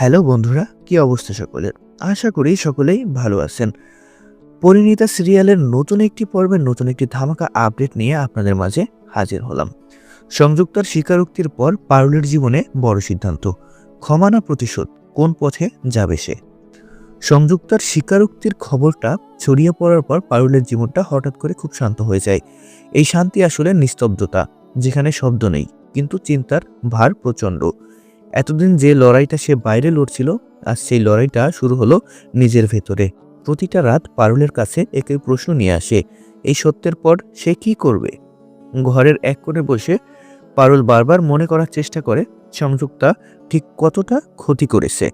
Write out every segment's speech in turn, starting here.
Hello বন্ধুরা, কি অবস্থা সকলের? আশা করি সকলেই ভালো আছেন। পরিণীতা সিরিয়ালের নতুন একটি পর্বের নতুন একটি ধামাকা আপডেট নিয়ে আপনাদের মাঝে হাজির হলাম। সংযুক্তার স্বীকারোক্তির পর পারুলের জীবনে বড় সিদ্ধান্ত, ক্ষমা না প্রতিশোধ, কোন পথে যাবে সে? সংযুক্তার স্বীকারোক্তির খবরটা ছড়িয়ে পড়ার পর পারুলের জীবনটা হঠাৎ করে খুব শান্ত হয়ে যায়। এই শান্তি আসলে নিস্তব্ধতা, যেখানে শব্দ নেই কিন্তু চিন্তার ভার প্রচণ্ড। এতদিন যে লড়াইটা সে বাইরে লড়ছিল, আর সেই লড়াইটা শুরু হলো নিজের ভেতরে। প্রতিটা রাত পারুলের কাছে একই প্রশ্ন নিয়ে আসে, এই সত্যের পর সে কি করবে? ঘরের এক কোণে বসে পারুল বারবার মনে করার চেষ্টা করে সংযুক্তা ঠিক কতটা ক্ষতি করেছে।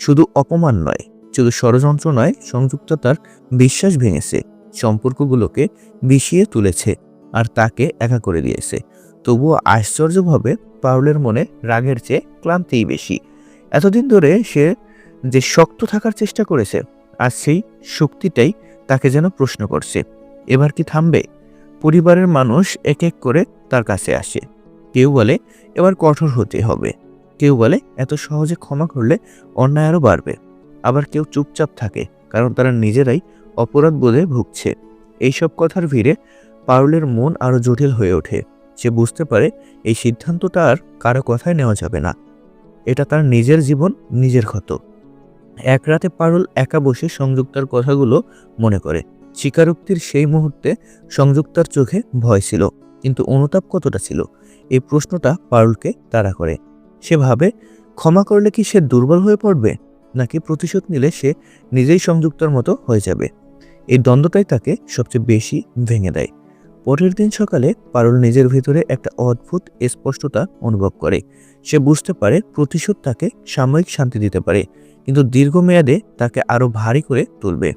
শুধু অপমান নয়, শুধু ষড়যন্ত্র নয়, সংযুক্তা তার বিশ্বাস ভেঙেছে, সম্পর্কগুলোকে বিষিয়ে তুলেছে আর তাকে একা করে দিয়েছে। তবুও আশ্চর্যভাবে পারুলের মনে রাগের চেয়ে ক্লান্তিই বেশি। এতদিন ধরে সে যে শক্ত থাকার চেষ্টা করেছে, আর সেই শক্তিটাই তাকে যেন প্রশ্ন করছে, এবার কি থামবে? পরিবারের মানুষ এক এক করে তার কাছে আসে। কেউ বলে এবার কঠোর হতে হবে, কেউ বলে এত সহজে ক্ষমা করলে অন্যায় আরও বাড়বে, আবার কেউ চুপচাপ থাকে কারণ তারা নিজেরাই অপরাধ বোধে ভুগছে। এইসব কথার ভিড়ে পারুলের মন আরও জটিল হয়ে ওঠে। সে বুঝতে পারে এই সিদ্ধান্তটা আর কারো কথায় নেওয়া যাবে না, এটা তার নিজের জীবন, নিজের ক্ষত। এক রাতে পারুল একা বসে সংযুক্তার কথাগুলো মনে করে। স্বীকারোক্তির সেই মুহূর্তে সংযুক্তার চোখে ভয় ছিল, কিন্তু অনুতাপ কতটা ছিল, এই প্রশ্নটা পারুলকে তাড়া করে। সে ভাবে, ক্ষমা করলে কি সে দুর্বল হয়ে পড়বে, নাকি প্রতিশোধ নিলে সে নিজেই সংযুক্তার মতো হয়ে যাবে? এই দ্বন্দ্বটাই তাকে সবচেয়ে বেশি ভেঙে দেয়। পরের দিন সকালে পারুল নিজের ভিতরে একটা অদ্ভুত স্পষ্টতা অনুভব করে। সে বুঝতে পারে প্রতিশোধ তাকে সাময়িক শান্তি দিতে পারে, কিন্তু দীর্ঘমেয়াদে তাকে আরো ভারী করে তুলবে।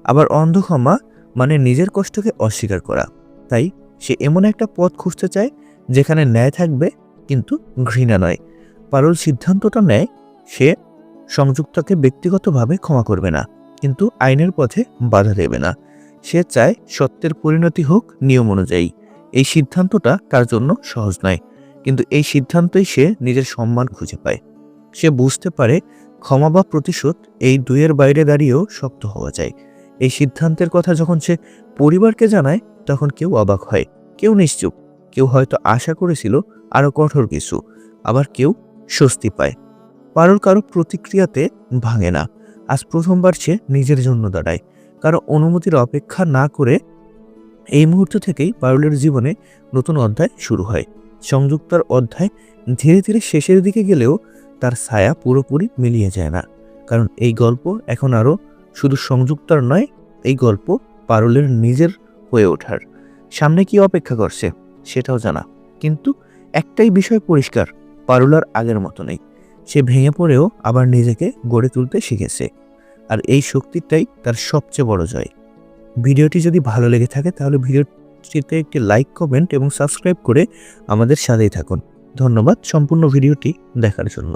আবার অন্ধ ক্ষমা মানে নিজের কষ্টকে অস্বীকার করা। তাই সে এমন একটা পথ খুঁজতে চায় যেখানে ন্যায় থাকবে কিন্তু ঘৃণা নয়। পারুল সিদ্ধান্তটা নেয়, সে সংযুক্তাকে ব্যক্তিগতভাবে ক্ষমা করবে না, কিন্তু আইনের পথে বাধা দেবে না। সে চায় সত্যের পরিণতি হোক নিয়ম অনুযায়ী। এই সিদ্ধান্তটা তার জন্য সহজ নয়, কিন্তু এই সিদ্ধান্তই সে নিজের সম্মান খুঁজে পায়। সে বুঝতে পারে ক্ষমা বা প্রতিশোধ, এই দুইয়ের বাইরে দাঁড়িয়েও শক্ত হওয়া যায়। এই সিদ্ধান্তের কথা যখন সে পরিবারকে জানায়, তখন কেউ অবাক হয়, কেউ নিশ্চুপ, কেউ হয়তো আশা করেছিল আরো কঠোর কিছু, আবার কেউ স্বস্তি পায়। পারুল কারো প্রতিক্রিয়াতে ভাঙে না। আজ প্রথমবার সে নিজের জন্য দাঁড়ায়, কারো অনুমতির অপেক্ষা না করে। এই মুহূর্ত থেকেই পারুলের জীবনে নতুন অধ্যায় শুরু হয়। সংযুক্তার অধ্যায় ধীরে ধীরে শেষের দিকে গেলেও তার ছায়া পুরোপুরি মিলিয়ে যায় না, কারণ এই গল্প এখন আরও শুধু সংযুক্তার নয়, এই গল্প পারুলের নিজের হয়ে ওঠার। সামনে কি অপেক্ষা করছে সেটাও জানা, কিন্তু একটাই বিষয় পরিষ্কার, পারুল আর আগের মতো নেই। সে ভেঙে পড়েও আবার নিজেকে গড়ে তুলতে শিখেছে, আর এই শক্তিটাই তার সবচেয়ে বড় জয়। ভিডিওটি যদি ভালো লেগে থাকে তাহলে ভিডিওটিতে একটি লাইক, কমেন্ট এবং সাবস্ক্রাইব করে আমাদের সাথেই থাকুন। ধন্যবাদ সম্পূর্ণ ভিডিওটি দেখার জন্য।